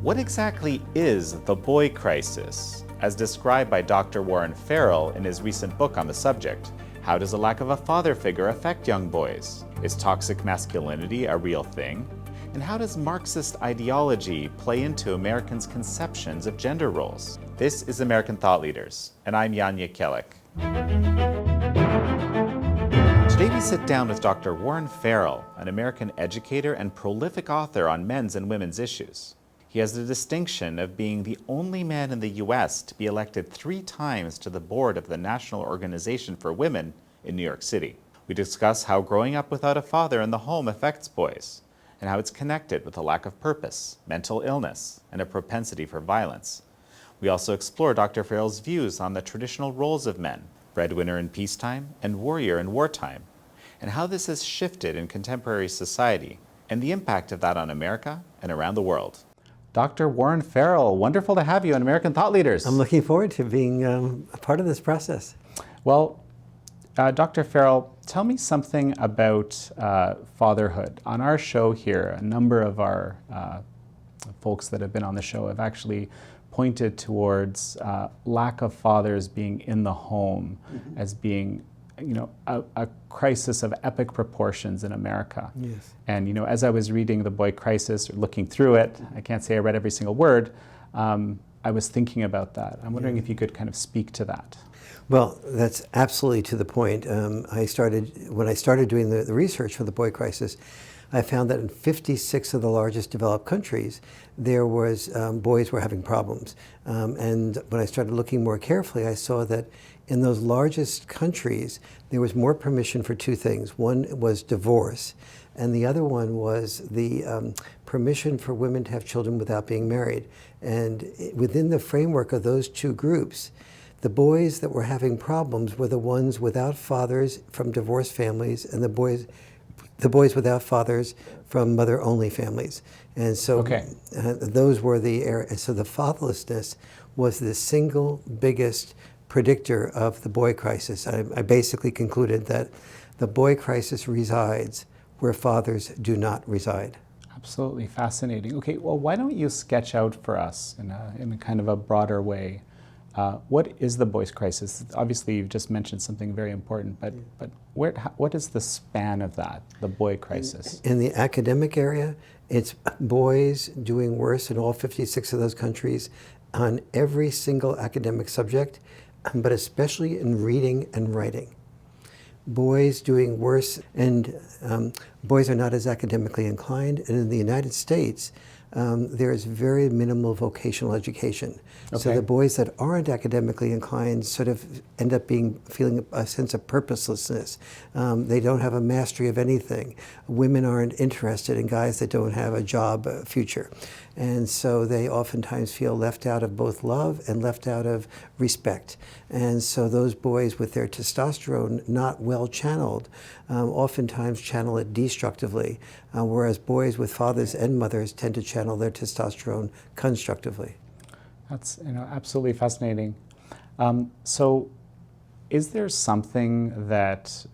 What exactly is the boy crisis, as described by Dr. Warren Farrell in his recent book on the subject? How does a lack of a father figure affect young boys? Is toxic masculinity a real thing? And how does Marxist ideology play into Americans' conceptions of gender roles? This is American Thought Leaders, and I'm Jekielek. Today we sit down with Dr. Warren Farrell, an American educator and prolific author on men's and women's issues. He has the distinction of being the only man in the U.S. to be elected 3 times to the board of the National Organization for Women in New York City. We discuss how growing up without a father in the home affects boys, and how it's connected with a lack of purpose, mental illness, and a propensity for violence. We also explore Dr. Farrell's views on the traditional roles of men, breadwinner in peacetime and warrior in wartime, and how this has shifted in contemporary society, and the impact of that on America and around the world. Dr. Warren Farrell, wonderful to have you on American Thought Leaders. I'm looking forward to being a part of this process. Well, Dr. Farrell, tell me something about fatherhood. On our show here, a number of our folks that have been on the show have actually pointed towards lack of fathers being in the home as being, a crisis of epic proportions in America. Yes. And as I was reading The Boy Crisis, or looking through it, I can't say I read every single word, I was thinking about that. I'm wondering if you could kind of speak to that. Well, that's absolutely to the point. When I started doing the research for The Boy Crisis, I found that in 56 of the largest developed countries, there was boys were having problems. And when I started looking more carefully, I saw that in those largest countries, there was more permission for 2 things. One was divorce, and the other one was the permission for women to have children without being married. And within the framework of those 2 groups, the boys that were having problems were the ones without fathers from divorced families, and the boys without fathers from mother-only families. And so those were the areas. So the fatherlessness was the single biggest predictor of the boy crisis. I basically concluded that the boy crisis resides where fathers do not reside. Absolutely fascinating. Okay, well, why don't you sketch out for us in a kind of a broader way, what is the boys crisis? Obviously, you've just mentioned something very important, but what is the span of that, the boy crisis? In the academic area, it's boys doing worse in all 56 of those countries on every single academic subject, but especially in reading and writing. Boys doing worse, and boys are not as academically inclined. And in the United States, there is very minimal vocational education. Okay. So the boys that aren't academically inclined sort of end up feeling a sense of purposelessness. They don't have a mastery of anything. Women aren't interested in guys that don't have a job future. And so they oftentimes feel left out of both love and left out of respect. And so those boys with their testosterone not well channeled, oftentimes channel it destructively, whereas boys with fathers and mothers tend to channel their testosterone constructively. That's absolutely fascinating. So is there something that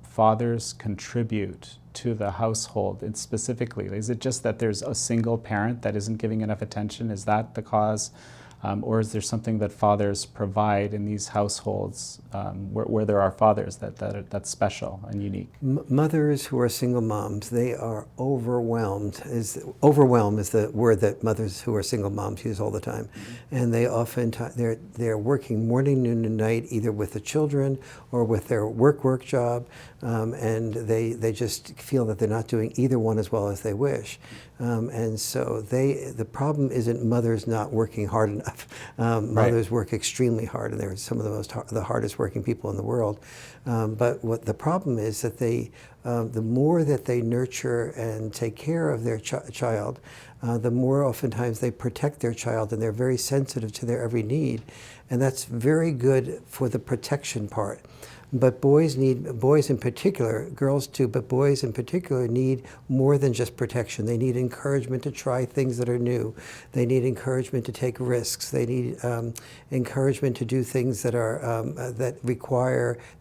fathers contribute to the household, and specifically? Is it just that there's a single parent that isn't giving enough attention? Is that the cause? Or is there something that fathers provide in these households where there are fathers that's special and unique? Mothers who are single moms, they are overwhelmed. Overwhelm is the word that mothers who are single moms use all the time. Mm-hmm. And they oftentimes, they're working morning, noon, and night, either with the children or with their work job, and they just feel that they're not doing either one as well as they wish. And so the problem isn't mothers not working hard enough. Mothers work extremely hard, and they're some of the hardest working people in the world. But what the problem is that the more that they nurture and take care of their child, the more oftentimes they protect their child, and they're very sensitive to their every need. And that's very good for the protection part. But boys in particular, girls too, but boys in particular need more than just protection. They need encouragement to try things that are new. They need encouragement to take risks. They need encouragement to do things that are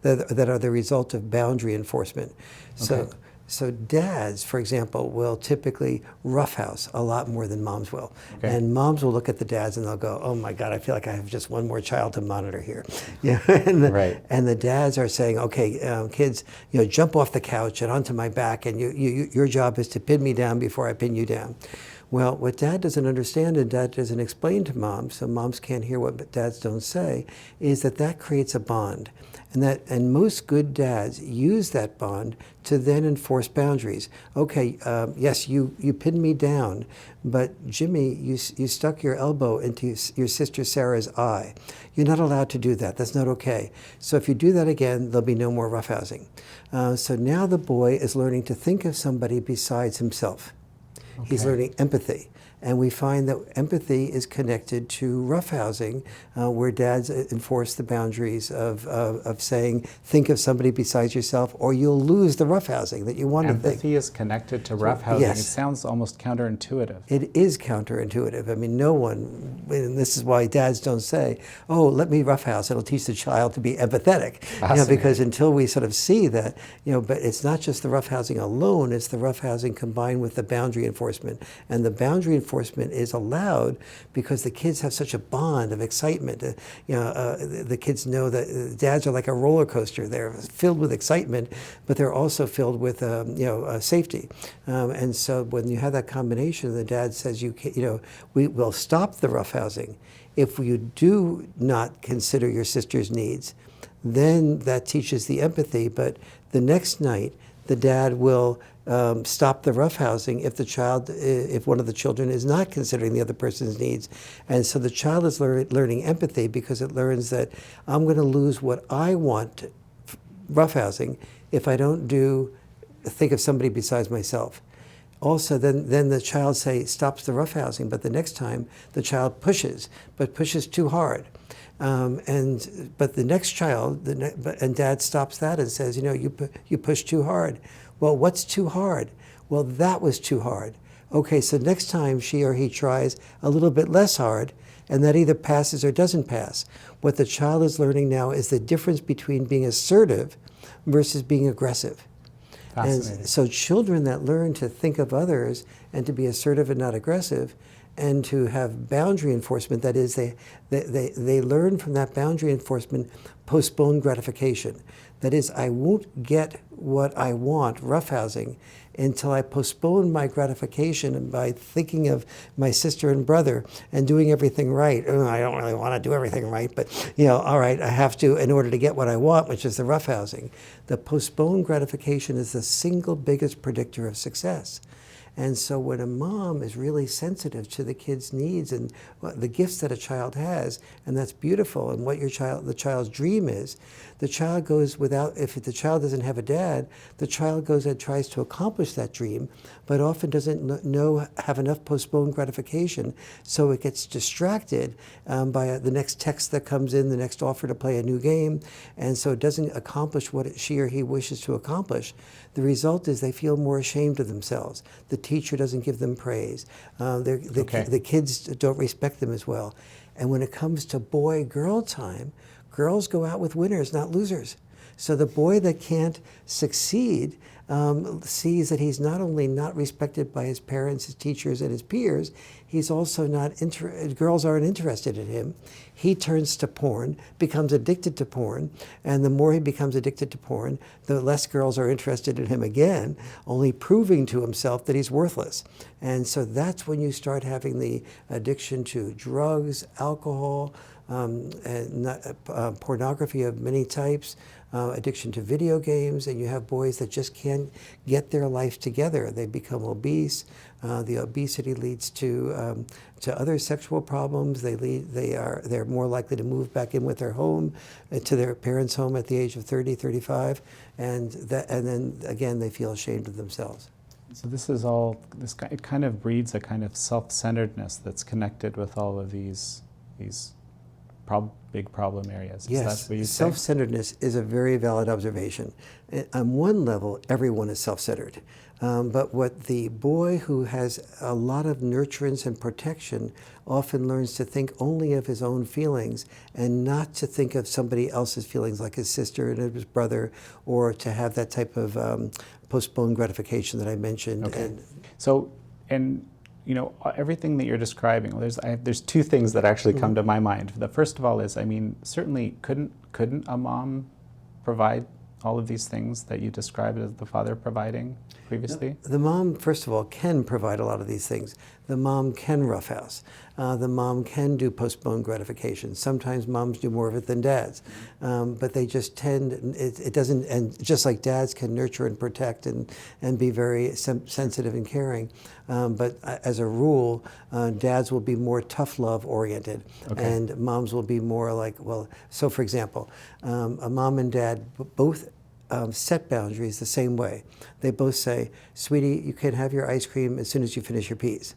that are the result of boundary enforcement. So So dads, for example, will typically roughhouse a lot more than moms will. Okay. And moms will look at the dads and they'll go, oh my God, I feel like I have just one more child to monitor here. Yeah. Right. And the dads are saying, okay, kids, jump off the couch and onto my back, and your job is to pin me down before I pin you down. Well, what dad doesn't understand and dad doesn't explain to moms, so moms can't hear what dads don't say, is that creates a bond. And most good dads use that bond to then enforce boundaries. Okay, yes, you pinned me down, but Jimmy, you stuck your elbow into your sister Sarah's eye. You're not allowed to do that. That's not okay. So if you do that again, there'll be no more roughhousing. So now the boy is learning to think of somebody besides himself. Okay. He's learning empathy. And we find that empathy is connected to roughhousing, where dads enforce the boundaries of saying, think of somebody besides yourself, or you'll lose the roughhousing that you want to think. Empathy is connected to roughhousing. Yes. It sounds almost counterintuitive. It is counterintuitive. I mean, no one, and this is why dads don't say, oh, let me roughhouse. It'll teach the child to be empathetic. Because until we sort of see that, but it's not just the roughhousing alone, it's the roughhousing combined with the boundary enforcement. And the boundary enforcement is allowed because the kids have such a bond of excitement. The kids know that dads are like a roller coaster. They're filled with excitement, but they're also filled with safety. And so when you have that combination, the dad says, we will stop the roughhousing if you do not consider your sister's needs. Then that teaches the empathy, but the next night the dad will stop the roughhousing if one of the children is not considering the other person's needs. And so the child is learning empathy because it learns that I'm going to lose what I want, roughhousing, if I don't think of somebody besides myself. Also, then the child stops the roughhousing, but the next time the child pushes, but pushes too hard. But the next child, and dad stops that and says, you pushed too hard. Well, what's too hard? Well, that was too hard. Okay, so next time she or he tries a little bit less hard, and that either passes or doesn't pass. What the child is learning now is the difference between being assertive versus being aggressive. And so children that learn to think of others and to be assertive and not aggressive, and to have boundary enforcement, that is, they learn from that boundary enforcement postponed gratification. That is, I won't get what I want, roughhousing, until I postpone my gratification by thinking of my sister and brother and doing everything right. I don't really want to do everything right, but all right, I have to in order to get what I want, which is the roughhousing. The postponed gratification is the single biggest predictor of success. And so when a mom is really sensitive to the kid's needs and the gifts that a child has, and that's beautiful, and what the child's dream is, the child goes if the child doesn't have a dad, the child goes and tries to accomplish that dream, but often doesn't have enough postponed gratification, so it gets distracted by the next text that comes in, the next offer to play a new game, and so it doesn't accomplish what she or he wishes to accomplish. The result is they feel more ashamed of themselves. The teacher doesn't give them praise. The kids don't respect them as well. And when it comes to boy-girl time, girls go out with winners, not losers. So the boy that can't succeed sees that he's not only not respected by his parents, his teachers, and his peers, he's also girls aren't interested in him. He turns to porn, becomes addicted to porn, and the more he becomes addicted to porn, the less girls are interested in him again, only proving to himself that he's worthless. And so that's when you start having the addiction to drugs, alcohol, pornography of many types, addiction to video games, and you have boys that just can't get their life together. They become obese. The obesity leads to other sexual problems. They're more likely to move back in with their home, to their parents' home at the age of 30, 35, and then again they feel ashamed of themselves. So this is all, it kind of breeds a kind of self-centeredness that's connected with all of these big problem areas. Yes, what you self-centeredness is a very valid observation. On one level, everyone is self-centered. But what the boy who has a lot of nurturance and protection often learns to think only of his own feelings and not to think of somebody else's feelings, like his sister and his brother, or to have that type of postponed gratification that I mentioned. Okay. So, and you know, everything that you're describing, there's two things that actually come to my mind. The first of all is, I mean, certainly couldn't a mom provide all of these things that you described as the father providing previously? The mom, first of all, can provide a lot of these things. The mom can roughhouse. The mom can do postponed gratification. Sometimes moms do more of it than dads, but they just tend, it doesn't, and just like dads can nurture and protect and be very sensitive and caring, but as a rule, dads will be more tough love oriented, and moms will be more like, well, so for example, a mom and dad both set boundaries the same way. They both say, sweetie, you can have your ice cream as soon as you finish your peas.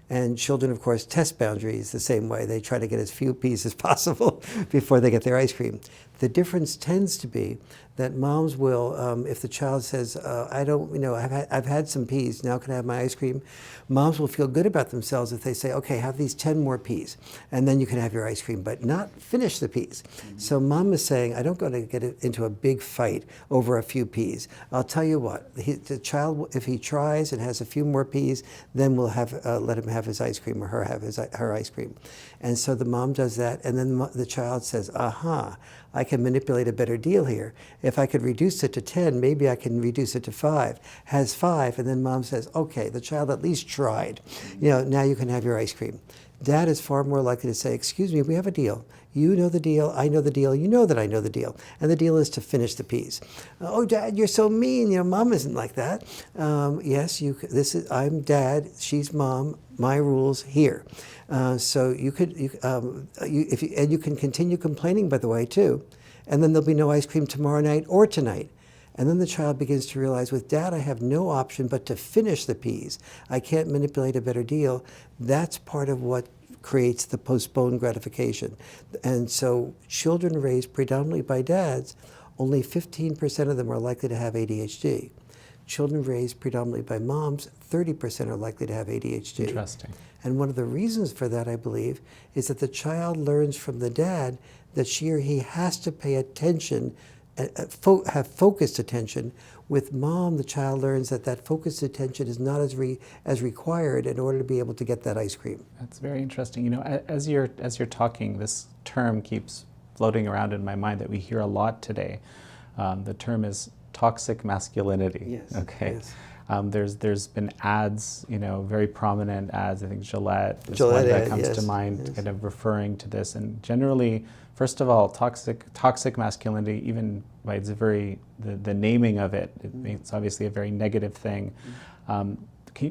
And children, of course, test boundaries the same way. They try to get as few peas as possible before they get their ice cream. The difference tends to be that moms will, if the child says, I don't, you know, I've had some peas, now can I have my ice cream? Moms will feel good about themselves if they say, okay, have these 10 more peas, and then you can have your ice cream, but not finish the peas. So mom is saying, I don't go to get into a big fight over a few peas. I'll tell you what, the child, if he tries and has a few more peas, then we'll have, let him have his ice cream or her have her ice cream. And so the mom does that, and then the child says, aha, I can manipulate a better deal here. If I could reduce it to 10, maybe I can reduce it to 5. Has 5, and then mom says, okay, the child at least tried. You know, now you can have your ice cream. Dad is far more likely to say, excuse me, we have a deal. You know the deal, I know the deal, you know that I know the deal. And the deal is to finish the peas. Oh, Dad, you're so mean. You know, Mom isn't like that. Yes, I'm Dad, she's Mom, my rules here. So you can continue complaining, by the way, too. And then there'll be no ice cream tomorrow night or tonight. And then the child begins to realize, with Dad, I have no option but to finish the peas. I can't manipulate a better deal. That's part of what creates the postponed gratification. And so children raised predominantly by dads, only 15% of them are likely to have ADHD. Children raised predominantly by moms, 30% are likely to have ADHD. Interesting. And one of the reasons for that, I believe, is that the child learns from the dad that she or he has to pay attention, have focused attention. With mom, the child learns that that focused attention is not as required in order to be able to get that ice cream. That's very interesting. You know, as you're talking, this term keeps floating around in my mind that we hear a lot today. The term is toxic masculinity. Yes. Okay. Yes. There's been ads, you know, very prominent ads. I think Gillette is Gillette one that ad, comes yes, to mind, yes. kind of referring to this. And generally, first of all, toxic masculinity, even by its the naming of it, it's obviously a very negative thing.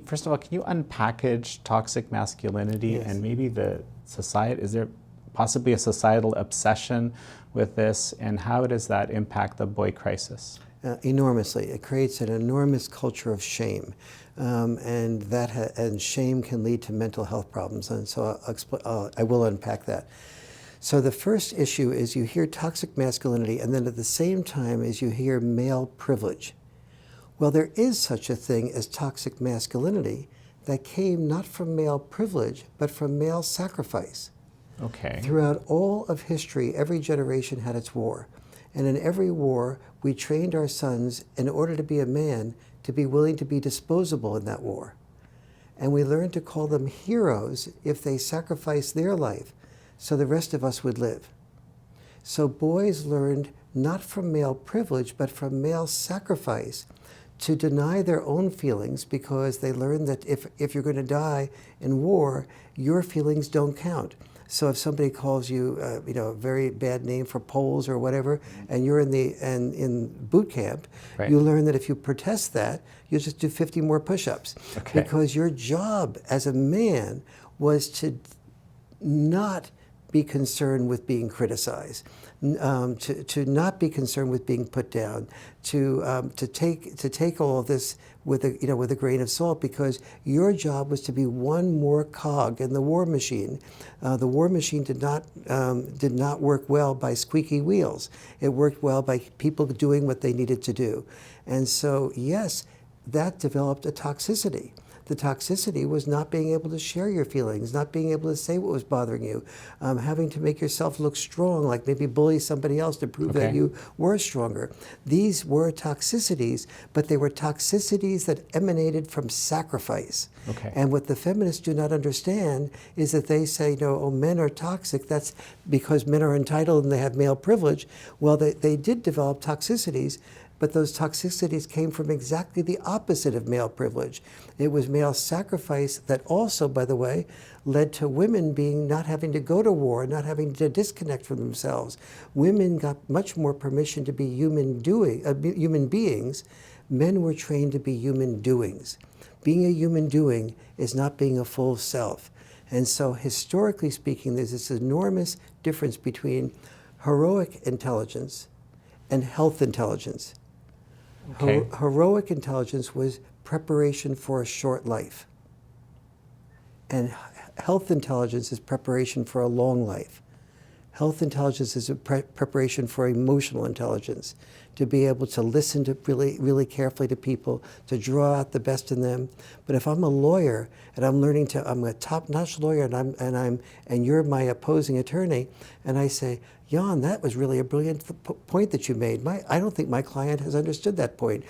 First of all, can you unpackage toxic masculinity? Yes. And maybe the society, is there possibly a societal obsession with this, and how does that impact the boy crisis? Enormously. It creates an enormous culture of shame, and shame can lead to mental health problems. And so I will unpack that. So the first issue is you hear toxic masculinity, and then at the same time as you hear male privilege. Well, there is such a thing as toxic masculinity that came not from male privilege, but from male sacrifice. Okay. Throughout all of history, every generation had its war. And in every war, we trained our sons, in order to be a man, to be willing to be disposable in that war. And we learned to call them heroes if they sacrificed their life so the rest of us would live. So boys learned not from male privilege, but from male sacrifice to deny their own feelings, because they learned that if you're going to die in war, your feelings don't count. So if somebody calls you, a very bad name for Poles or whatever, and you're in boot camp, right, you learn that if you protest that, you just do 50 more push-ups, okay, because your job as a man was to not be concerned with being criticized, to not be concerned with being put down, to take all of this with a grain of salt, because your job was to be one more cog in the war machine. The war machine did not work well by squeaky wheels. It worked well by people doing what they needed to do. And so, yes, that developed a toxicity. The toxicity was not being able to share your feelings, not being able to say what was bothering you, having to make yourself look strong, like maybe bully somebody else to prove that you were stronger. These were toxicities, but they were toxicities that emanated from sacrifice. And what the feminists do not understand is that they say, no, oh, men are toxic. That's because men are entitled and they have male privilege. Well, they did develop toxicities, but those toxicities came from exactly the opposite of male privilege. It was male sacrifice that also, by the way, led to women not having to go to war, not having to disconnect from themselves. Women got much more permission to be human beings. Men were trained to be human doings. Being a human doing is not being a full self. And so historically speaking, there's this enormous difference between heroic intelligence and health intelligence. Heroic intelligence was preparation for a short life. And health intelligence is preparation for a long life. Health intelligence is a preparation for emotional intelligence, to be able to listen to really carefully to people, to draw out the best in them. But if I'm a lawyer and I'm a top-notch lawyer and you're my opposing attorney, and I say, Jan, that was really a brilliant point that you made. I don't think my client has understood that point.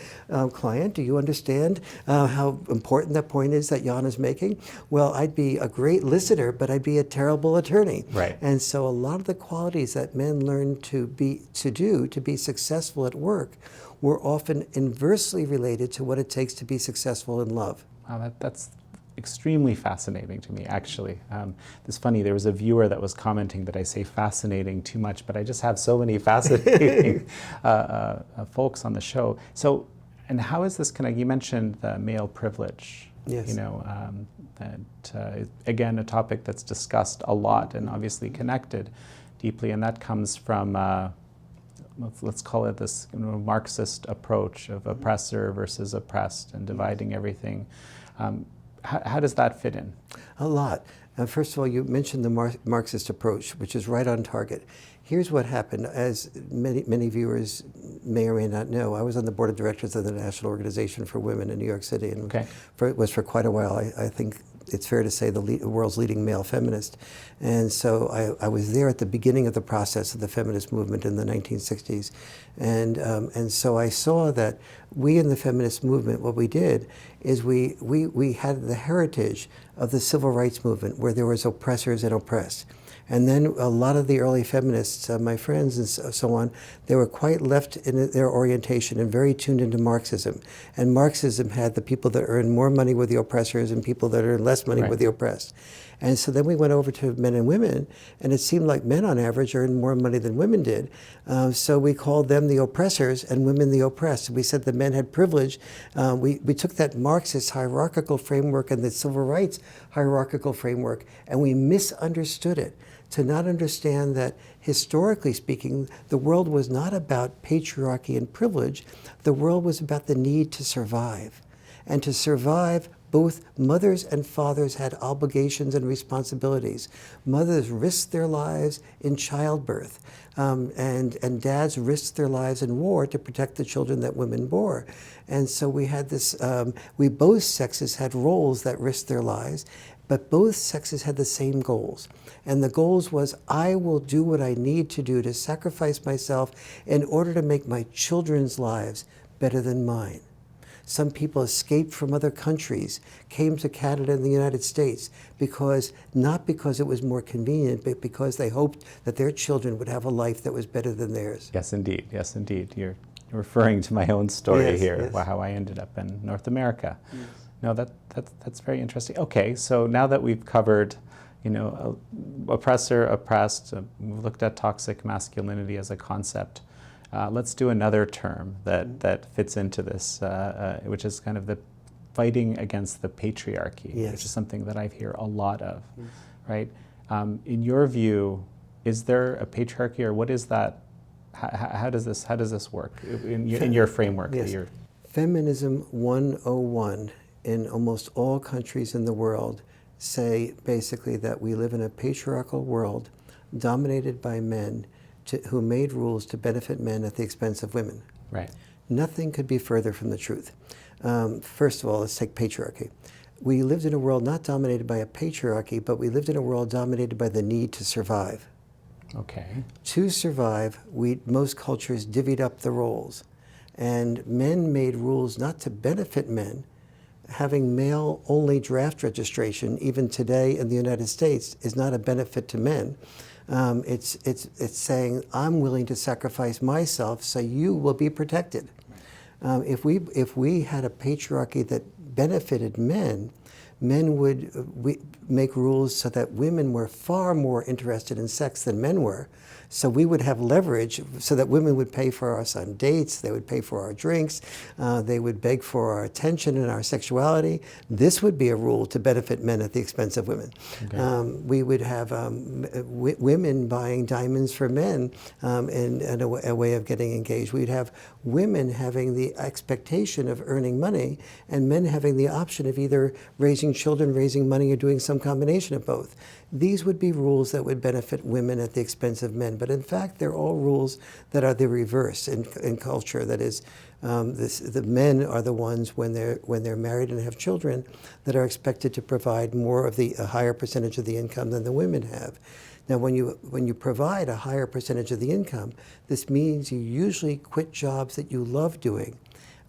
Client, do you understand how important that point is that Jan is making? Well, I'd be a great listener, but I'd be a terrible attorney. And so a lot of the qualities that men learn to be successful at work were often inversely related to what it takes to be successful in love. Wow, that's extremely fascinating to me, actually. It's funny, there was a viewer that was commenting that I say fascinating too much, but I just have so many fascinating folks on the show. So, and how is this connected? You mentioned the male privilege. Yes. You know, again, a topic that's discussed a lot and obviously connected deeply, and that comes from let's call it this Marxist approach of oppressor versus oppressed and dividing everything. How does that fit in? A lot. First of all, you mentioned the Marxist approach, which is right on target. Here's what happened. As many viewers may or may not know, I was on the board of directors of the National Organization for Women in New York City, and it was for quite a while. I think it's fair to say the world's leading male feminist. And so I was there at the beginning of the process of the feminist movement in the 1960s. And so I saw that we in the feminist movement, what we did is we had the heritage of the civil rights movement where there was oppressors and oppressed. And then a lot of the early feminists, my friends and so on, they were quite left in their orientation and very tuned into Marxism. And Marxism had the people that earned more money were the oppressors and people that earned less money were the oppressed. And so then we went over to men and women, and it seemed like men on average earned more money than women did. So we called them the oppressors and women the oppressed. We said the men had privilege. We took that Marxist hierarchical framework and the civil rights hierarchical framework, and we misunderstood it. To not understand that, historically speaking, the world was not about patriarchy and privilege. The world was about the need to survive. And to survive, both mothers and fathers had obligations and responsibilities. Mothers risked their lives in childbirth, and dads risked their lives in war to protect the children that women bore. And so we had this, both sexes had roles that risked their lives, but both sexes had the same goals. And the goals was, I will do what I need to do to sacrifice myself in order to make my children's lives better than mine. Some people escaped from other countries, came to Canada and the United States not because it was more convenient, but because they hoped that their children would have a life that was better than theirs. Yes, indeed. Yes, indeed. You're referring to my own story here, how I ended up in North America. Yes. No, that's very interesting. Okay, so now that we've covered, oppressor, oppressed, we've looked at toxic masculinity as a concept. Let's do another term that fits into this, which is kind of the fighting against the patriarchy, which is something that I hear a lot of, right? In your view, is there a patriarchy, or what is that? How does this work in your framework? Yes. Feminism 101 in almost all countries in the world say basically that we live in a patriarchal world dominated by men who made rules to benefit men at the expense of women. Right. Nothing could be further from the truth. First of all, let's take patriarchy. we lived in a world not dominated by a patriarchy, but we lived in a world dominated by the need to survive. Okay. To survive, most cultures divvied up the roles. And men made rules not to benefit men. Having male-only draft registration, even today in the United States, is not a benefit to men. It's saying, I'm willing to sacrifice myself so you will be protected. If we had a patriarchy that benefited men, men would make rules so that women were far more interested in sex than men were. So we would have leverage so that women would pay for us on dates, they would pay for our drinks, they would beg for our attention and our sexuality. This would be a rule to benefit men at the expense of women. Okay. We would have women buying diamonds for men in a way of getting engaged. We'd have women having the expectation of earning money and men having the option of either raising children, raising money, or doing some combination of both. These would be rules that would benefit women at the expense of men. But in fact, they're all rules that are the reverse in culture. That is, the men are the ones when they're married and have children that are expected to provide more of a higher percentage of the income than the women have. Now, when you provide a higher percentage of the income, this means you usually quit jobs that you love doing,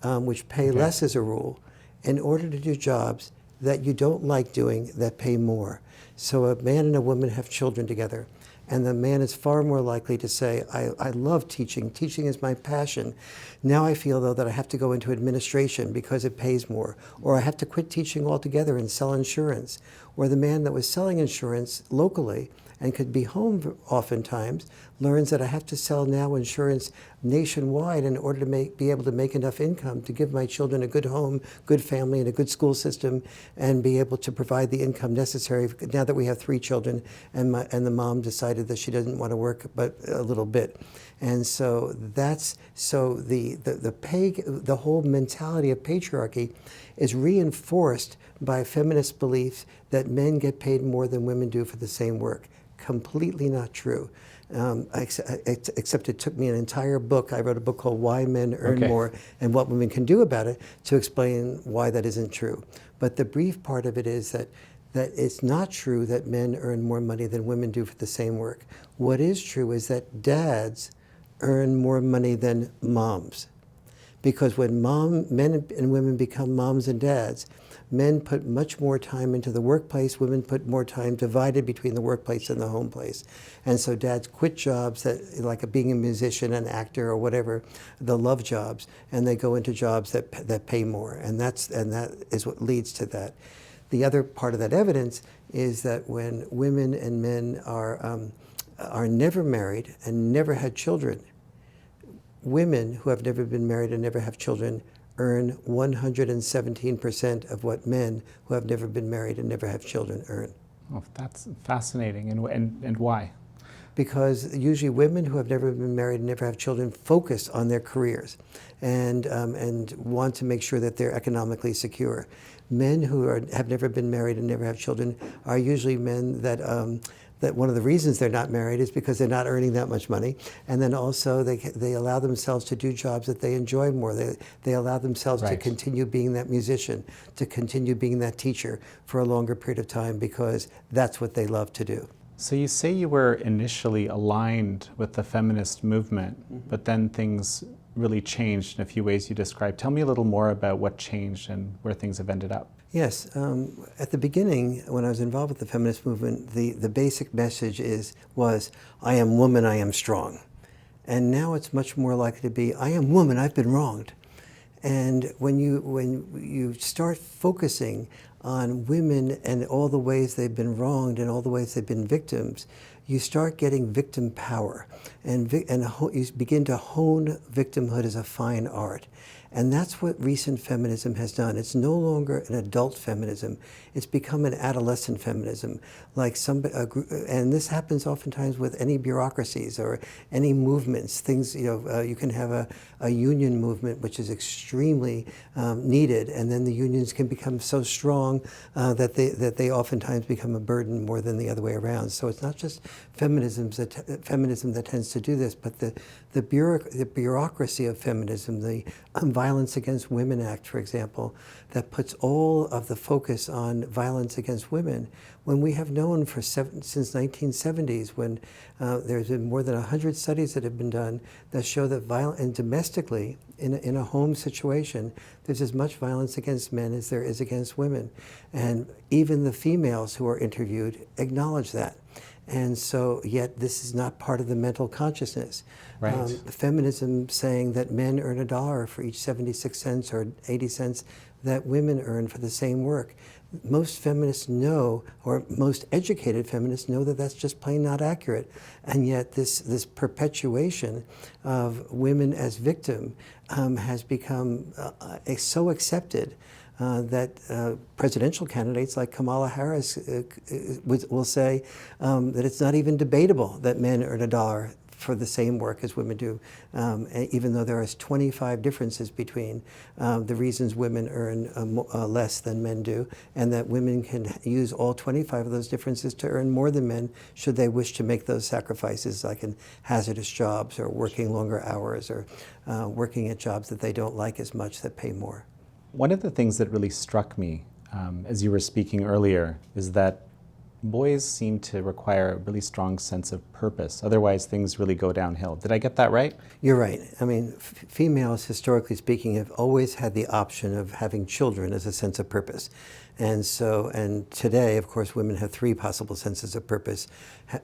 which pay less as a rule, in order to do jobs that you don't like doing that pay more. So a man and a woman have children together, and the man is far more likely to say, I love teaching. Teaching is my passion. Now I feel, though, that I have to go into administration because it pays more, or I have to quit teaching altogether and sell insurance. Or the man that was selling insurance locally and could be home oftentimes learns that I have to sell now insurance nationwide in order to be able to make enough income to give my children a good home, good family, and a good school system, and be able to provide the income necessary now that we have 3 children and the mom decided that she doesn't want to work but a little bit. And so the whole mentality of patriarchy is reinforced by feminist beliefs that men get paid more than women do for the same work. Completely not true. Except it took me an entire book. I wrote a book called Why Men Earn More and What Women Can Do About It to explain why that isn't true. But the brief part of it is that it's not true that men earn more money than women do for the same work. What is true is that dads earn more money than moms. Because when men and women become moms and dads, men put much more time into the workplace, women put more time divided between the workplace and the home place. And so dads quit jobs like being a musician, an actor, or whatever, the love jobs, and they go into jobs that pay more. And that is what leads to that. The other part of that evidence is that when women and men are never married and never had children, women who have never been married and never have children earn 117% of what men who have never been married and never have children earn. Oh, that's fascinating. And why? Because usually women who have never been married and never have children focus on their careers and want to make sure that they're economically secure. Men who have never been married and never have children are usually men that one of the reasons they're not married is because they're not earning that much money, and then also they allow themselves to do jobs that they enjoy more. They allow themselves to continue being that musician, to continue being that teacher for a longer period of time because that's what they love to do. So you say you were initially aligned with the feminist movement, but then things really changed in a few ways you described. Tell me a little more about what changed and where things have ended up. Yes. At the beginning, when I was involved with the feminist movement, the basic message was, I am woman, I am strong. And now it's much more likely to be, I am woman, I've been wronged. And when you start focusing on women and all the ways they've been wronged and all the ways they've been victims, you start getting victim power. And you begin to hone victimhood as a fine art. And that's what recent feminism has done. It's no longer an adult feminism. It's become an adolescent feminism. And this happens oftentimes with any bureaucracies or any movements. Things, you can have a union movement which is extremely needed, and then the unions can become so strong that they oftentimes become a burden more than the other way around. So it's not just feminism that tends to do this, but the bureaucracy of feminism, the Violence Against Women Act, for example, that puts all of the focus on violence against women, when we have known since 1970s, when there's been more than 100 studies that have been done that show that and domestically, in a home situation, there's as much violence against men as there is against women. And even the females who are interviewed acknowledge that. And so, yet this is not part of the mental consciousness. Right. Feminism saying that men earn $1 for each 76 cents or 80 cents that women earn for the same work. Most feminists know, or most educated feminists know, that that's just plain not accurate. And yet this perpetuation of women as victim has become so accepted that presidential candidates like Kamala Harris will say that it's not even debatable that men earn $1 for the same work as women do, even though there is 25 differences between the reasons women earn less than men do, and that women can use all 25 of those differences to earn more than men should they wish to make those sacrifices, like in hazardous jobs or working longer hours or working at jobs that they don't like as much that pay more. One of the things that really struck me as you were speaking earlier is that boys seem to require a really strong sense of purpose. Otherwise, things really go downhill. Did I get that right? You're right. I mean, females, historically speaking, have always had the option of having children as a sense of purpose. And today, of course, women have 3 possible senses of purpose: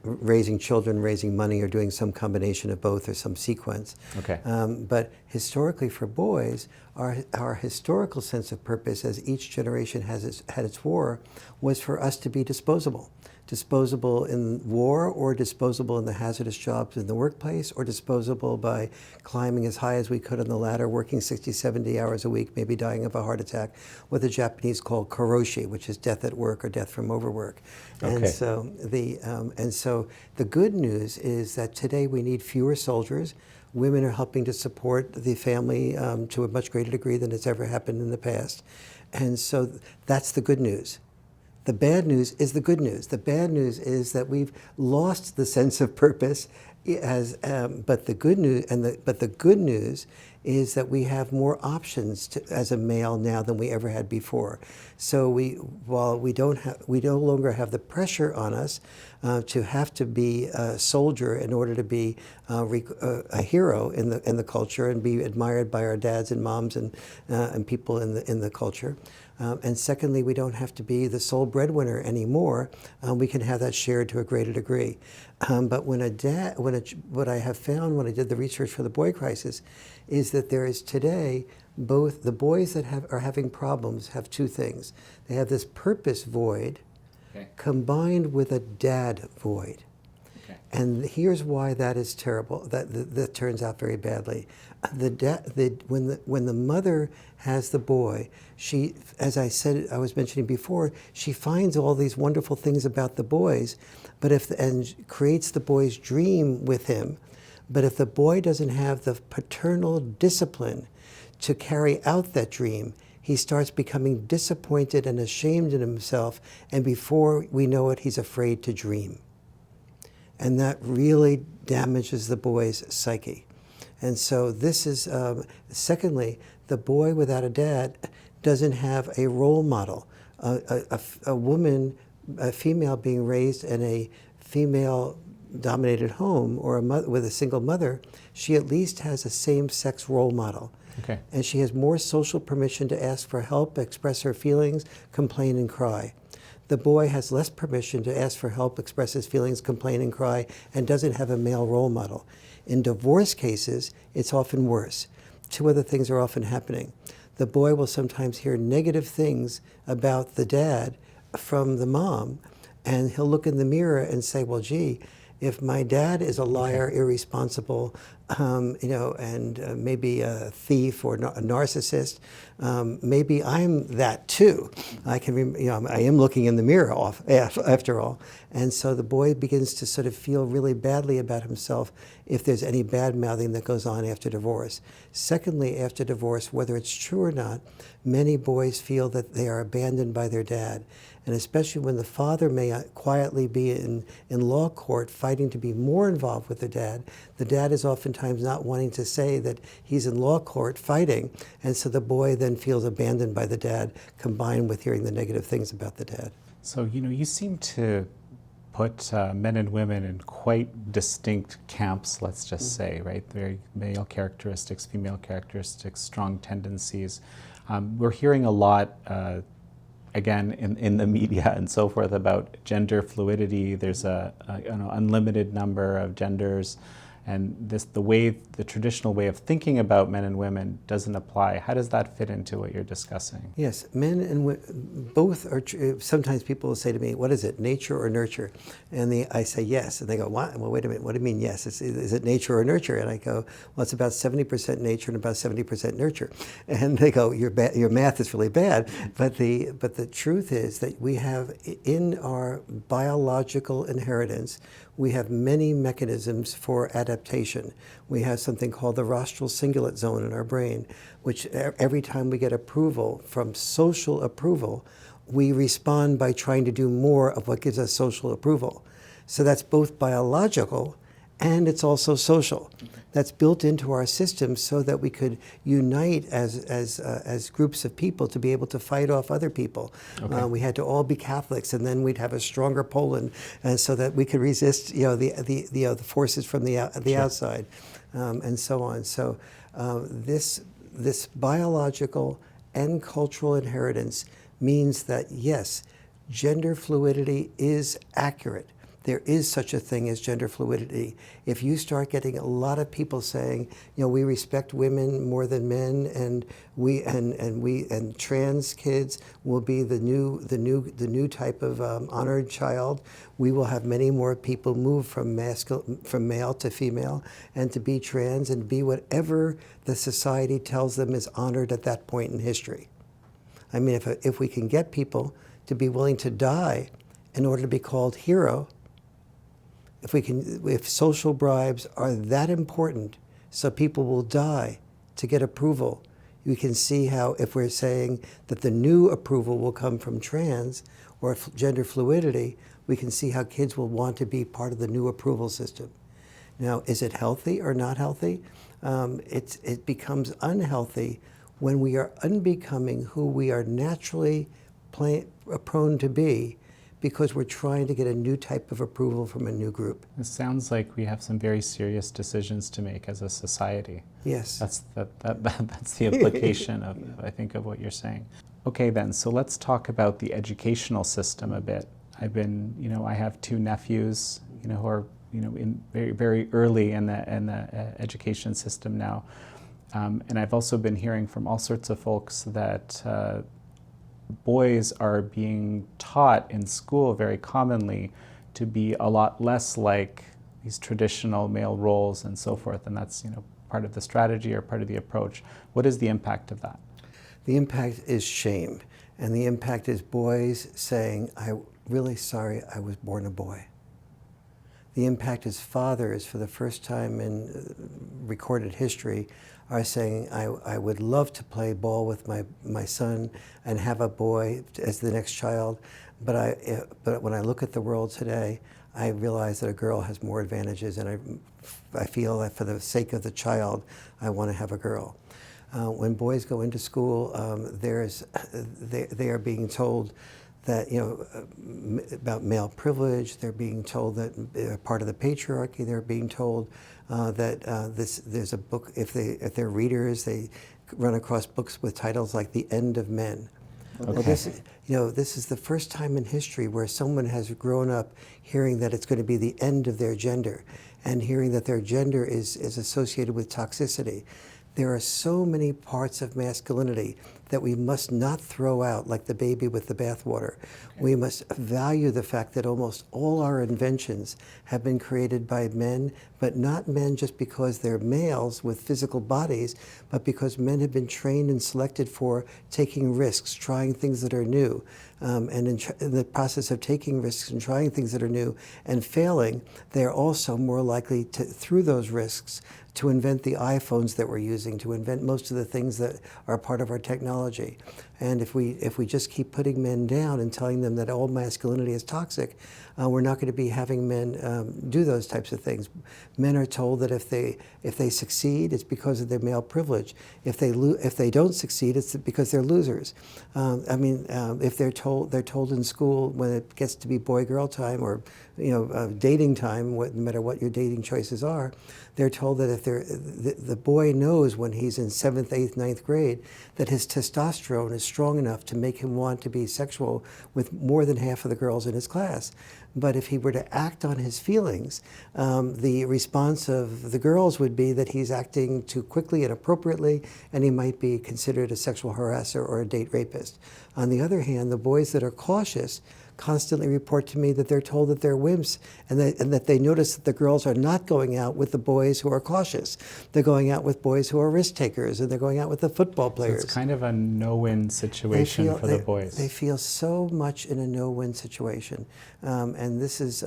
raising children, raising money, or doing some combination of both or some sequence. Okay. But historically for boys, our historical sense of purpose, as each generation had its war, was for us to be disposable. Disposable in war, or disposable in the hazardous jobs in the workplace, or disposable by climbing as high as we could on the ladder, working 60, 70 hours a week, maybe dying of a heart attack, what the Japanese call karoshi, which is death at work or death from overwork. Okay. And so the good news is that today we need fewer soldiers. Women are helping to support the family to a much greater degree than it's ever happened in the past. And so that's the good news. The bad news is the good news. The bad news is that we've lost the sense of purpose. But the good news is that we have more options as a male now than we ever had before. So while we no longer have the pressure on us to have to be a soldier in order to be a hero in the culture and be admired by our dads and moms and people in the culture. And secondly, we don't have to be the sole breadwinner anymore. We can have that shared to a greater degree. But what I have found when I did the research for the boy crisis is that there is today both the boys that are having problems have 2 things. They have this purpose void, okay, combined with a dad void. Okay. And here's why that is terrible. That turns out very badly. When the mother has the boy, she, as I was mentioning before, she finds all these wonderful things about the boys, and creates the boy's dream with him. But if the boy doesn't have the paternal discipline to carry out that dream, he starts becoming disappointed and ashamed in himself, and before we know it, he's afraid to dream. And that really damages the boy's psyche. And so this is, secondly, the boy without a dad doesn't have a role model. A woman, a female being raised in a female-dominated home or with a single mother, she at least has a same-sex role model. Okay. And she has more social permission to ask for help, express her feelings, complain and cry. The boy has less permission to ask for help, express his feelings, complain and cry, and doesn't have a male role model. In divorce cases, it's often worse. 2 other things are often happening. The boy will sometimes hear negative things about the dad from the mom, and he'll look in the mirror and say, well, gee, if my dad is a liar, irresponsible, and maybe a thief or a narcissist, maybe I'm that too. I am looking in the mirror after all. And so the boy begins to sort of feel really badly about himself if there's any bad mouthing that goes on after divorce. Secondly, after divorce, whether it's true or not, many boys feel that they are abandoned by their dad. And especially when the father may quietly be in law court fighting to be more involved with the dad is oftentimes not wanting to say that he's in law court fighting, and so the boy then feels abandoned by the dad, combined with hearing the negative things about the dad. So, you seem to put men and women in quite distinct camps, let's just say, right? Very male characteristics, female characteristics, strong tendencies. We're hearing a lot, again, in the media and so forth about gender fluidity. There's a unlimited number of genders, and the traditional way of thinking about men and women doesn't apply. How does that fit into what you're discussing? Yes, men and both are. Sometimes people will say to me, "What is it, nature or nurture?" And I say yes, and they go, "What? Well, wait a minute. What do you mean yes? Is it nature or nurture?" And I go, "Well, it's about 70% nature and about 70% nurture." And they go, "Your math is really bad." But the truth is that we have in our biological inheritance, we have many mechanisms for adaptation. We have something called the rostral cingulate zone in our brain, which every time we get approval from social approval, we respond by trying to do more of what gives us social approval. So that's both biological and it's also social. That's built into our system so that we could unite as groups of people to be able to fight off other people. Okay. We had to all be Catholics, and then we'd have a stronger Poland, and so that we could resist, the forces from the Sure. outside, and so on. So this biological and cultural inheritance means that yes, gender fluidity is accurate. There is such a thing as gender fluidity. If you start getting a lot of people saying, we respect women more than men, and and trans kids will be the new type of honored child, we will have many more people move from male to female, and to be trans and be whatever the society tells them is honored at that point in history. I mean, if we can get people to be willing to die in order to be called hero, if social bribes are that important, so people will die to get approval, you can see how if we're saying that the new approval will come from trans or gender fluidity, we can see how kids will want to be part of the new approval system. Now, is it healthy or not healthy? It becomes unhealthy when we are unbecoming who we are naturally prone to be, because we're trying to get a new type of approval from a new group. It sounds like we have some very serious decisions to make as a society. Yes. That's the implication of, I think, of what you're saying. Okay, then, so let's talk about the educational system a bit. I have two nephews, who are, in very, very early in the education system now. And I've also been hearing from all sorts of folks that boys are being taught in school very commonly to be a lot less like these traditional male roles and so forth, and that's part of the strategy or part of the approach. What is the impact of that? The impact is shame, and the impact is boys saying, "I'm really sorry I was born a boy." The impact is fathers, for the first time in recorded history, are saying, I would love to play ball with my son and have a boy as the next child, but when I look at the world today, I realize that a girl has more advantages, and I feel that for the sake of the child, I want to have a girl. When boys go into school, they are being told that, about male privilege. They're being told that they're part of the patriarchy. They're being told that there's a book, if they're readers, they run across books with titles like The End of Men. Okay. Well, this is the first time in history where someone has grown up hearing that it's going to be the end of their gender, and hearing that their gender is associated with toxicity. There are so many parts of masculinity that we must not throw out like the baby with the bathwater. Okay. We must value the fact that almost all our inventions have been created by men, but not men just because they're males with physical bodies, but because men have been trained and selected for taking risks, trying things that are new. And in the process of taking risks and trying things that are new and failing, they're also more likely to, through those risks, to invent the iPhones that we're using, to invent most of the things that are part of our technology technology. And if we just keep putting men down and telling them that all masculinity is toxic, we're not going to be having men do those types of things. Men are told that if they succeed, it's because of their male privilege. If they don't succeed, it's because they're losers. If they're told in school when it gets to be boy-girl time or dating time, no matter what your dating choices are, they're told that if the boy knows when he's in 7th, 8th, 9th grade that his testosterone is strong enough to make him want to be sexual with more than half of the girls in his class. But if he were to act on his feelings, the response of the girls would be that he's acting too quickly and appropriately, and he might be considered a sexual harasser or a date rapist. On the other hand, the boys that are cautious constantly report to me that they're told that they're wimps, and that they notice that the girls are not going out with the boys who are cautious. They're going out with boys who are risk takers, and they're going out with the football players. So it's kind of a no-win situation for the boys. They feel so much in a no-win situation, and this is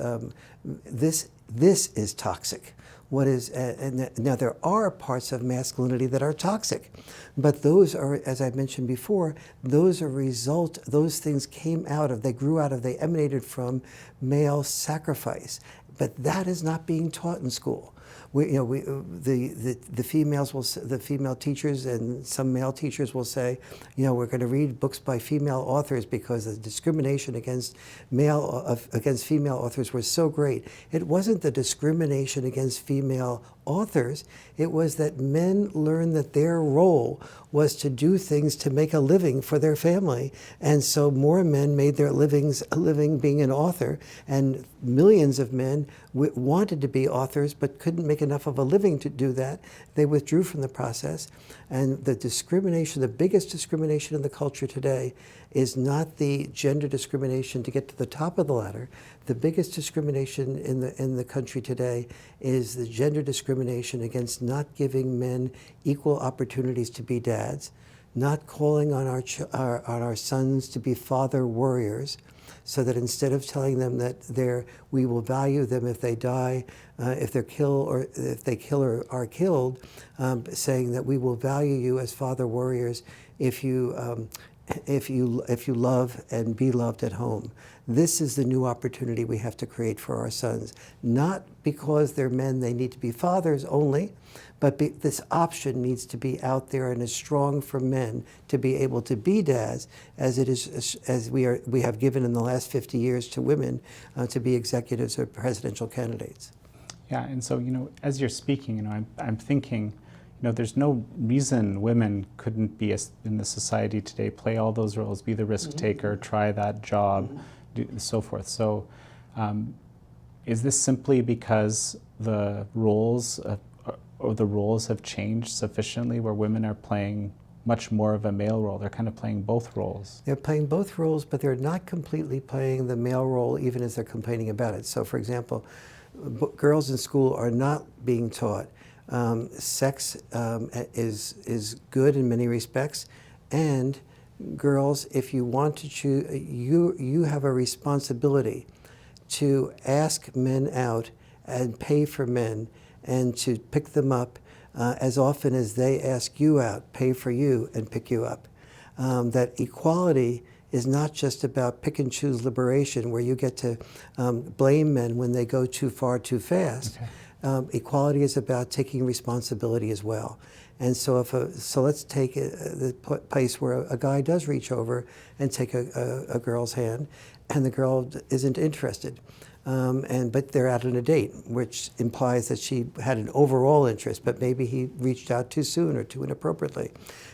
toxic. Now there are parts of masculinity that are toxic, but those are, as I mentioned before, those things they emanated from male sacrifice. But that is not being taught in school. The female teachers and some male teachers will say, we're going to read books by female authors because the discrimination against female authors was so great. It wasn't the discrimination against female authors. It was that men learned that their role was to do things to make a living for their family, and so more men made their living being an author, and millions of men wanted to be authors but couldn't make enough of a living to do that. They withdrew from the process, and the biggest discrimination in the culture today is not the gender discrimination to get to the top of the ladder. The biggest discrimination in the country today is the gender discrimination against not giving men equal opportunities to be dads, not calling on our sons to be father warriors, so that instead of telling them that we will value them if they die, if they kill or are killed, saying that we will value you as father warriors if you love and be loved at home. This is the new opportunity we have to create for our sons. Not because they're men, they need to be fathers only, but this option needs to be out there and is strong for men to be able to be dads as we have given in the last 50 years to women to be executives or presidential candidates. Yeah, and so, as you're speaking, I'm thinking, there's no reason women couldn't be in the society today, play all those roles, be the risk taker, try that job, so forth. So is this simply because the roles have changed sufficiently where women are playing much more of a male role? They're kind of playing both roles. They're playing both roles, but they're not completely playing the male role even as they're complaining about it. So for example, girls in school are not being taught sex is good in many respects, and girls, if you want to choose, you have a responsibility to ask men out and pay for men and to pick them up as often as they ask you out, pay for you and pick you up. That equality is not just about pick and choose liberation where you get to blame men when they go too far too fast. Okay. Equality is about taking responsibility as well. And so let's take the place where a guy does reach over and take a girl's hand, and the girl isn't interested. But they're out on a date, which implies that she had an overall interest, but maybe he reached out too soon or too inappropriately.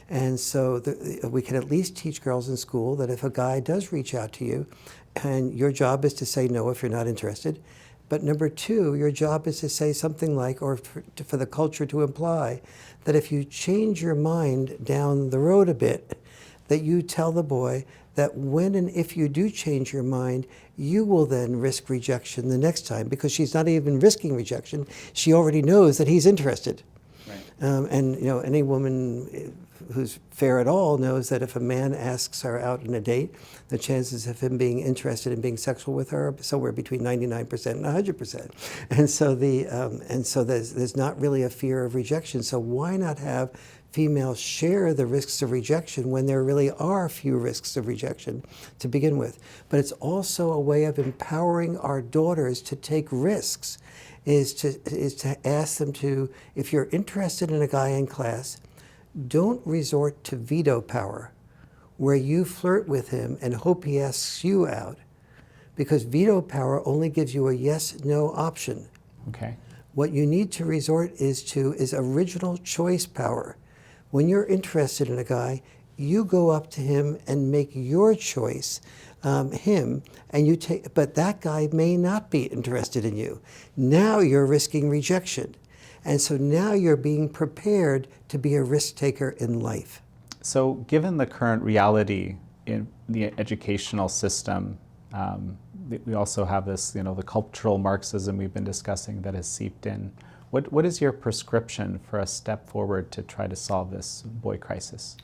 And so we can at least teach girls in school that if a guy does reach out to you, and your job is to say no if you're not interested, but number two, your job is to say something like, or for the culture to imply, that if you change your mind down the road a bit, that you tell the boy that when and if you do change your mind, you will then risk rejection the next time, because she's not even risking rejection. She already knows that he's interested. Right. And any woman who's fair at all knows that if a man asks her out on a date, the chances of him being interested in being sexual with her are somewhere between 99% and 100%. And so there's not really a fear of rejection. So why not have females share the risks of rejection when there really are few risks of rejection to begin with. But it's also a way of empowering our daughters to take risks, is to ask them to, if you're interested in a guy in class, don't resort to veto power, where you flirt with him and hope he asks you out, because veto power only gives you a yes-no option. Okay. What you need to resort is original choice power. When you're interested in a guy, you go up to him and make your choice, him, and you take, but that guy may not be interested in you. Now you're risking rejection. And so now you're being prepared to be a risk taker in life. So given the current reality in the educational system, we also have this, the cultural Marxism we've been discussing that has seeped in. What is your prescription for a step forward to try to solve this boy crisis?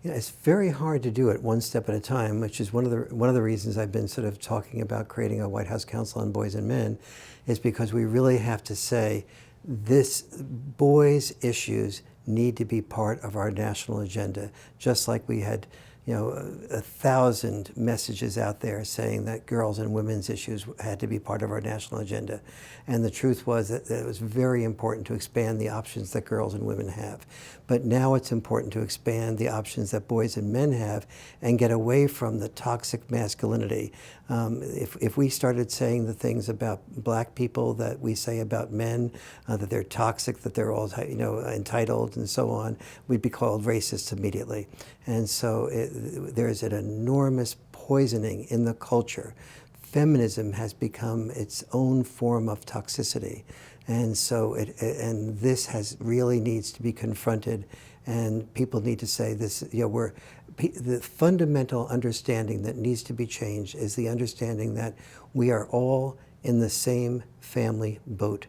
It's very hard to do it one step at a time, which is one of the reasons I've been sort of talking about creating a White House Council on Boys and Men, is because we really have to say this boys' issues need to be part of our national agenda, just like we had 1,000 messages out there saying that girls' and women's issues had to be part of our national agenda. And the truth was that it was very important to expand the options that girls and women have. But now it's important to expand the options that boys and men have and get away from the toxic masculinity. If we started saying the things about black people that we say about men, that they're toxic, that they're all entitled and so on, we'd be called racists immediately. And so there's an enormous poisoning in the culture. Feminism has become its own form of toxicity. And so this really needs to be confronted, and people need to say this, the fundamental understanding that needs to be changed is the understanding that we are all in the same family boat.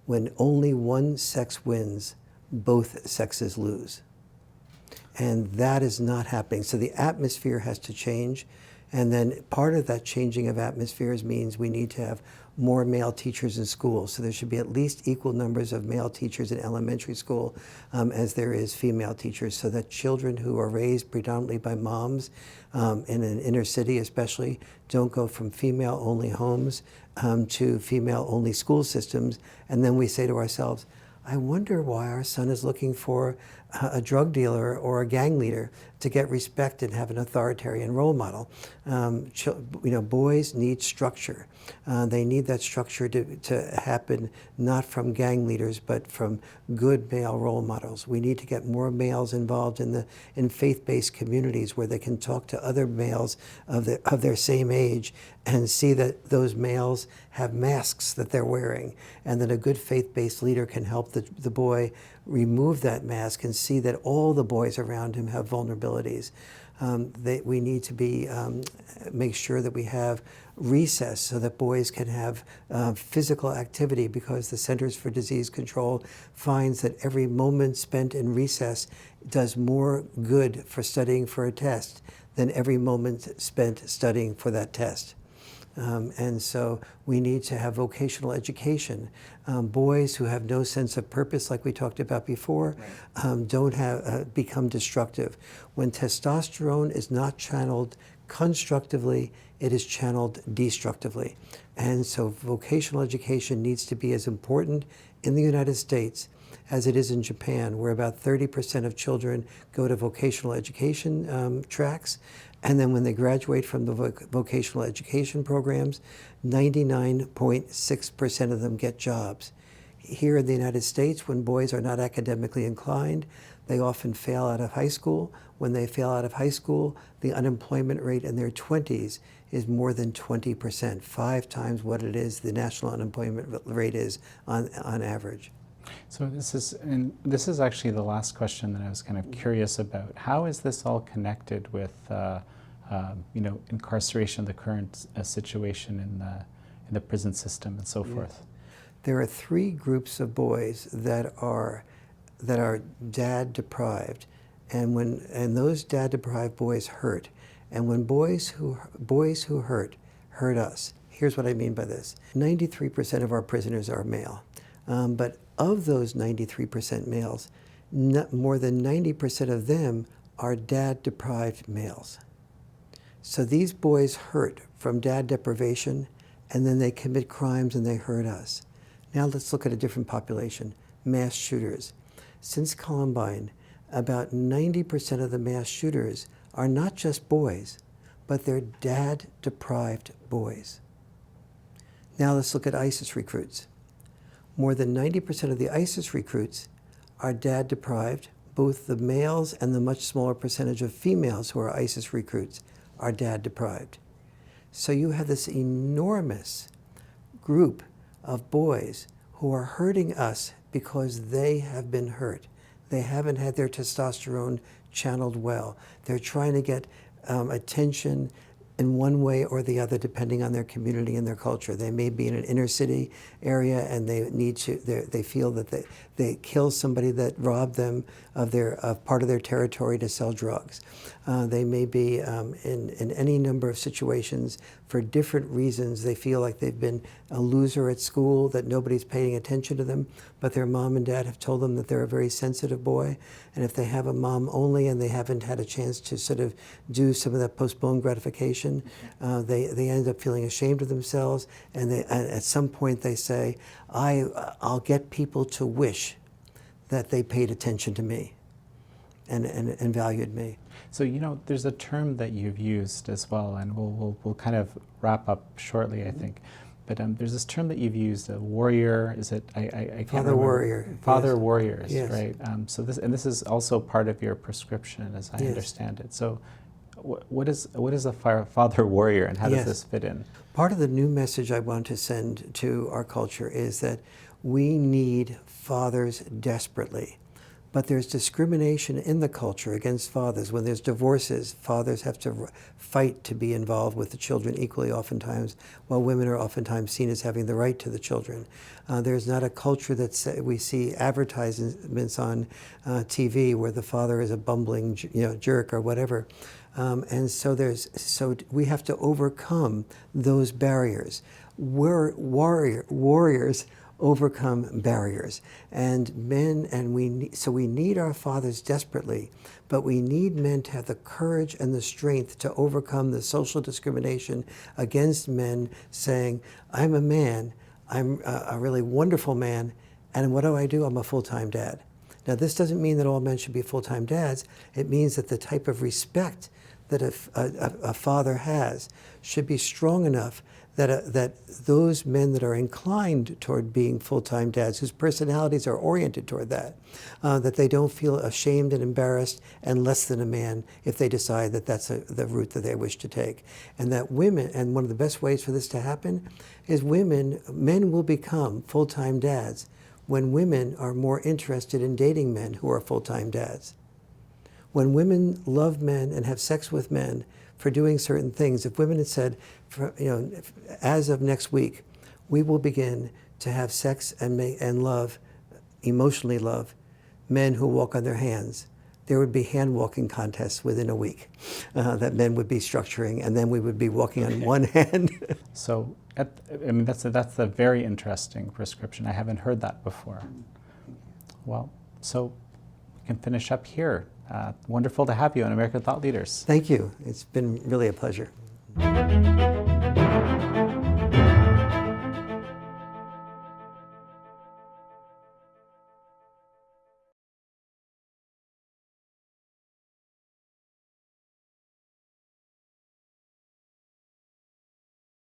When only one sex wins, both sexes lose. And that is not happening. So the atmosphere has to change. And then part of that changing of atmospheres means we need to have more male teachers in schools. So there should be at least equal numbers of male teachers in elementary school as there is female teachers, so that children who are raised predominantly by moms in an inner city especially don't go from female-only homes to female-only school systems. And then we say to ourselves, I wonder why our son is looking for a drug dealer or a gang leader to get respect and have an authoritarian role model. Boys need structure. They need that structure to happen not from gang leaders, but from good male role models. We need to get more males involved in faith-based communities where they can talk to other males of their same age and see that those males have masks that they're wearing, and that a good faith-based leader can help the boy remove that mask and see that all the boys around him have vulnerabilities. We need to make sure that we have recess so that boys can have physical activity, because the Centers for Disease Control finds that every moment spent in recess does more good for studying for a test than every moment spent studying for that test. And so we need to have vocational education. Boys who have no sense of purpose, like we talked about before, don't become destructive. When testosterone is not channeled constructively, it is channeled destructively. And so vocational education needs to be as important in the United States as it is in Japan, where about 30% of children go to vocational education tracks. And then when they graduate from the vocational education programs, 99.6% of them get jobs. Here in the United States, when boys are not academically inclined, they often fail out of high school. When they fail out of high school, the unemployment rate in their 20s is more than 20%, 5 times what it is the national unemployment rate is on average. So this is actually the last question that I was kind of curious about. How is this all connected with incarceration, the current situation in the prison system, and so forth? There are 3 groups of boys that are dad deprived, and those dad deprived boys hurt. And when boys who hurt us. Here's what I mean by this: 93% of our prisoners are male, but of those 93% males, more than 90% of them are dad-deprived males. So these boys hurt from dad deprivation, and then they commit crimes and they hurt us. Now let's look at a different population, mass shooters. Since Columbine, about 90% of the mass shooters are not just boys, but they're dad-deprived boys. Now let's look at ISIS recruits. More than 90% of the ISIS recruits are dad-deprived. Both the males and the much smaller percentage of females who are ISIS recruits are dad-deprived. So you have this enormous group of boys who are hurting us because they have been hurt. They haven't had their testosterone channeled well. They're trying to get attention in one way or the other, depending on their community and their culture. They may be in an inner city area and they need to, they feel that they kill somebody that robbed them of part of their territory to sell drugs. They may be in any number of situations for different reasons. They feel like they've been a loser at school, that nobody's paying attention to them, but their mom and dad have told them that they're a very sensitive boy. And if they have a mom only and they haven't had a chance to sort of do some of that postponed gratification, they end up feeling ashamed of themselves, and at some point they say, I'll get people to wish that they paid attention to me and valued me. So, you know, there's a term that you've used as well, and we'll kind of wrap up shortly, I think. But there's this term that you've used, a warrior. Is it? I can't Father remember. warrior. Father Yes. warriors, Yes. right? So this is also part of your prescription, as I Yes. understand it. So, what is a father warrior, and how does Yes. this fit in? Part of the new message I want to send to our culture is that we need fathers desperately. But there's discrimination in the culture against fathers. When there's divorces, fathers have to fight to be involved with the children equally oftentimes, while women are oftentimes seen as having the right to the children. There's not a culture that we see advertisements on TV where the father is a bumbling jerk or whatever. And so we have to overcome those barriers. Warriors overcome barriers, and men, and we need our fathers desperately, but we need men to have the courage and the strength to overcome the social discrimination against men, saying, I'm a man, I'm a really wonderful man, and what do? I'm a full-time dad. Now, this doesn't mean that all men should be full-time dads. It means that the type of respect that a father has should be strong enough that those men that are inclined toward being full-time dads, whose personalities are oriented toward that they don't feel ashamed and embarrassed and less than a man if they decide that that's the route that they wish to take. And that women, and one of the best ways for this to happen is men will become full-time dads when women are more interested in dating men who are full-time dads. When women love men and have sex with men for doing certain things, if women had said, as of next week, we will begin to have sex and love, emotionally love, men who walk on their hands, there would be hand-walking contests within a week that men would be structuring, and then we would be walking on one hand. So, that's a very interesting prescription. I haven't heard that before. Well, so we can finish up here. Wonderful to have you on American Thought Leaders. Thank you. It's been really a pleasure.